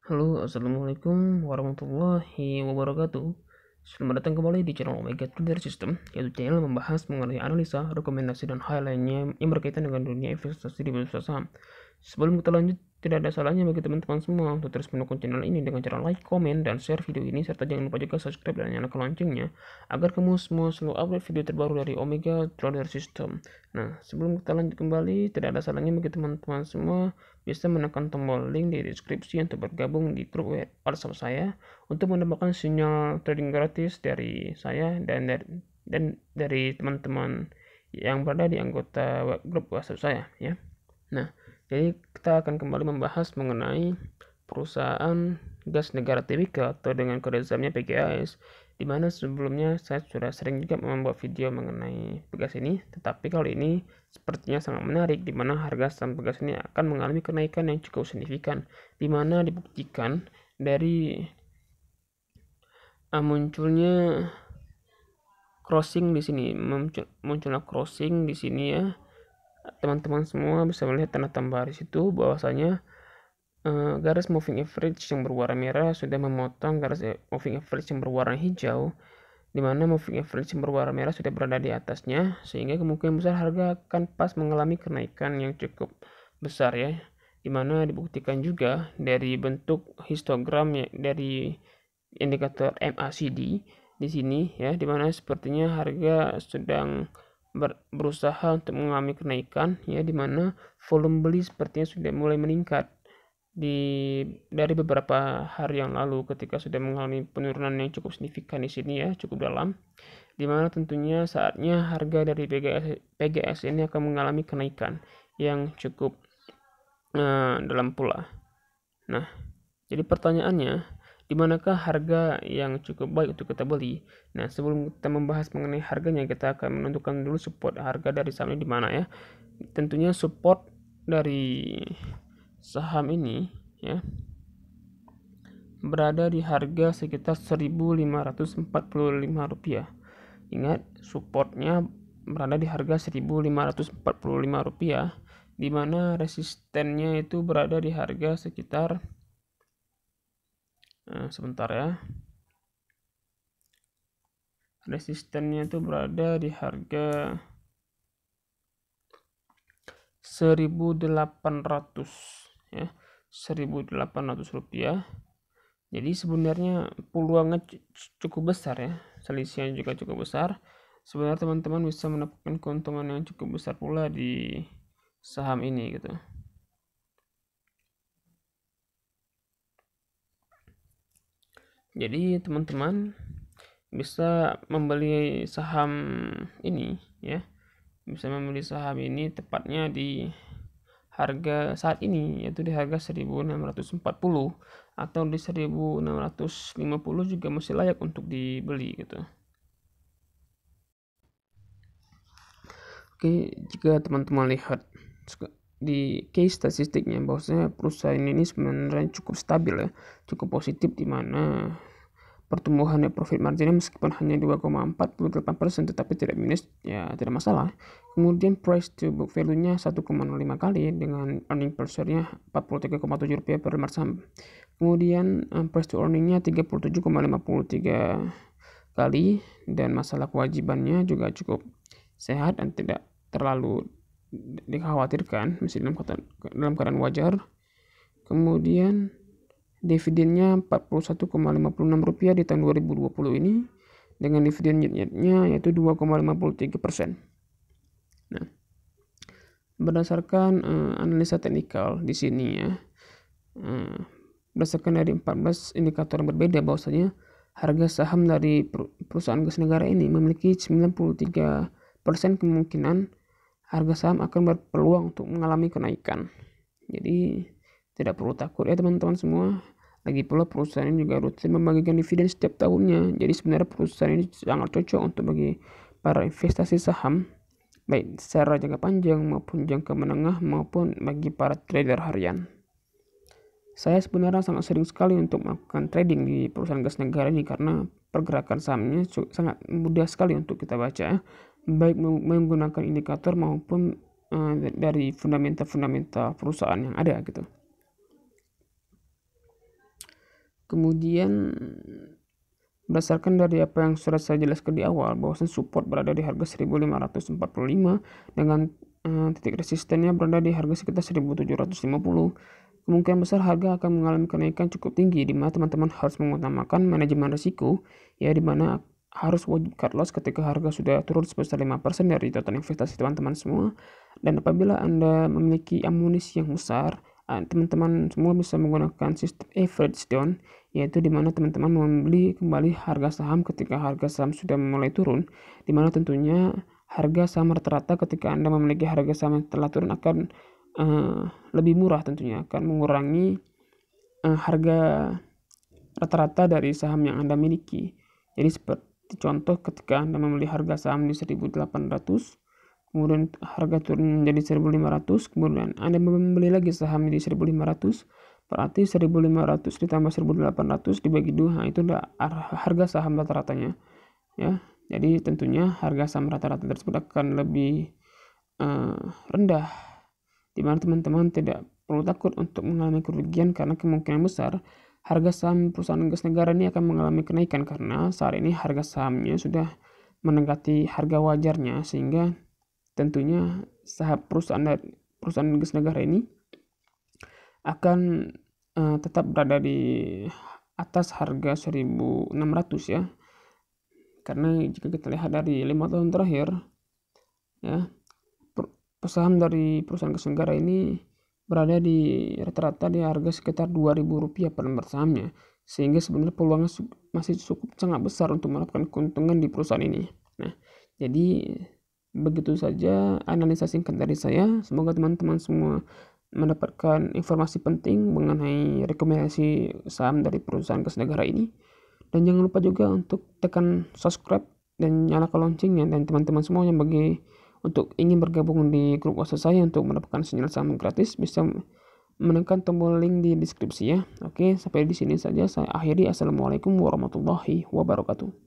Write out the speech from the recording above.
Halo, assalamualaikum warahmatullahi wabarakatuh. Selamat datang kembali di channel Omega Trader System, yaitu channel membahas mengenai analisa, rekomendasi, dan hal lainnya yang berkaitan dengan dunia investasi di bursa saham. Sebelum kita lanjut, tidak ada salahnya bagi teman-teman semua untuk terus mendukung channel ini dengan cara like, komen, dan share video ini, serta jangan lupa juga subscribe dan nyalakan loncengnya agar kamu semua selalu update video terbaru dari Omega Trader System. Nah, sebelum kita lanjut kembali, tidak ada salahnya bagi teman-teman semua bisa menekan tombol link di deskripsi untuk bergabung di grup WhatsApp saya untuk mendapatkan sinyal trading gratis dari saya dan dari teman-teman yang berada di anggota grup WhatsApp saya ya. Nah, jadi kita akan kembali membahas mengenai perusahaan gas negara Tbk atau dengan kode zamannya PGAS, di mana sebelumnya saya sudah sering juga membuat video mengenai pegas ini, tetapi kali ini sepertinya sangat menarik, di mana harga saham pegas ini akan mengalami kenaikan yang cukup signifikan, di mana dibuktikan dari munculnya crossing di sini, munculnya crossing di sini ya. Teman-teman semua bisa melihat tanda tambah di situ bahwasanya garis moving average yang berwarna merah sudah memotong garis moving average yang berwarna hijau, di mana moving average yang berwarna merah sudah berada di atasnya, sehingga kemungkinan besar harga akan pas mengalami kenaikan yang cukup besar ya, di mana dibuktikan juga dari bentuk histogram ya, dari indikator MACD di sini ya, di mana sepertinya harga sedang berusaha untuk mengalami kenaikan ya, di mana volume beli sepertinya sudah mulai meningkat dari beberapa hari yang lalu ketika sudah mengalami penurunan yang cukup signifikan di sini ya, cukup dalam, di mana tentunya saatnya harga dari PGS ini akan mengalami kenaikan yang cukup dalam pula. Nah, jadi pertanyaannya, di manakah harga yang cukup baik untuk kita beli? Nah, sebelum kita membahas mengenai harganya, kita akan menentukan dulu support harga dari saham ini di mana ya. Tentunya support dari saham ini ya berada di harga sekitar Rp1.545. Ingat, supportnya berada di harga Rp1.545, di mana resistennya itu berada di harga sekitar sebentar ya. Resistennya itu berada di harga 1.800 ya, Rp1.800. Jadi sebenarnya peluangnya cukup besar ya, selisihnya juga cukup besar. Sebenarnya teman-teman bisa mendapatkan keuntungan yang cukup besar pula di saham ini gitu. Jadi teman-teman bisa membeli saham ini ya, bisa membeli saham ini tepatnya di harga saat ini, yaitu di harga 1.640 atau di 1.650 juga masih layak untuk dibeli gitu. Oke, jika teman-teman lihat di case statistiknya bahwasanya perusahaan ini sebenarnya cukup stabil ya, cukup positif, di mana pertumbuhan net profit marginnya meskipun hanya 2,48% tetapi tidak minus ya, tidak masalah. Kemudian price to book value-nya 1,05 kali dengan earning per share-nya Rp43,7 per lembar saham. Kemudian price to earning-nya 37,53 kali, dan masalah kewajibannya juga cukup sehat dan tidak terlalu dikhawatirkan, masih dalam keadaan wajar. Kemudian dividennya Rp41,56 di tahun 2020 ini, dengan dividen yield-nya yaitu 2,53%. Nah, berdasarkan analisa teknikal di sini ya, berdasarkan dari 14 indikator yang berbeda, bahwasanya harga saham dari perusahaan gas negara ini memiliki 93% kemungkinan harga saham akan berpeluang untuk mengalami kenaikan. Jadi tidak perlu takut ya teman-teman semua. Lagi pula perusahaan ini juga rutin membagikan dividen setiap tahunnya. Jadi sebenarnya perusahaan ini sangat cocok untuk bagi para investasi saham, baik secara jangka panjang maupun jangka menengah maupun bagi para trader harian. Saya sebenarnya sangat sering sekali untuk melakukan trading di perusahaan gas negara ini karena pergerakan sahamnya sangat mudah sekali untuk kita baca, baik menggunakan indikator maupun dari fundamental perusahaan yang ada gitu. Kemudian berdasarkan dari apa yang sudah saya jelaskan di awal, bahwasan support berada di harga 1545 dengan titik resistennya berada di harga sekitar 1750. Kemungkinan besar harga akan mengalami kenaikan cukup tinggi, di mana teman-teman harus mengutamakan manajemen risiko, ya, di mana harus wajib cut loss ketika harga sudah turun sebesar 5% dari total investasi teman-teman semua. Dan apabila Anda memiliki amunisi yang besar, teman-teman semua bisa menggunakan sistem average down, yaitu di mana teman-teman membeli kembali harga saham ketika harga saham sudah mulai turun, di mana tentunya harga saham rata-rata ketika Anda memiliki harga saham yang telah turun akan lebih murah, tentunya akan mengurangi harga rata-rata dari saham yang Anda miliki. Jadi seperti contoh, ketika Anda membeli harga saham di 1.800, kemudian harga turun menjadi 1.500, kemudian Anda membeli lagi saham di 1.500, berarti 1.500 ditambah 1.800 dibagi 2, nah itu harga saham rata-ratanya, ya. Jadi tentunya harga saham rata-rata tersebut akan lebih rendah, di mana teman-teman tidak perlu takut untuk mengalami kerugian, karena kemungkinan besar harga saham perusahaan gas negara ini akan mengalami kenaikan, karena saat ini harga sahamnya sudah mendekati harga wajarnya, sehingga tentunya saham perusahaan gas negara ini akan tetap berada di atas harga 1.600, ya. Karena jika kita lihat dari 5 tahun terakhir, ya, saham dari perusahaan gas negara ini berada di rata-rata di harga sekitar Rp2.000 per lembar sahamnya, sehingga sebenarnya peluangnya masih cukup sangat besar untuk mendapatkan keuntungan di perusahaan ini. Nah, jadi begitu saja analisa singkat dari saya. Semoga teman-teman semua mendapatkan informasi penting mengenai rekomendasi saham dari perusahaan gas negara ini. Dan jangan lupa juga untuk tekan subscribe dan nyalakan loncengnya. Dan teman-teman semuanya untuk ingin bergabung di grup WhatsApp saya untuk mendapatkan sinyal saham gratis, bisa menekan tombol link di deskripsi, ya. Oke, sampai di sini saja saya akhiri. Assalamualaikum warahmatullahi wabarakatuh.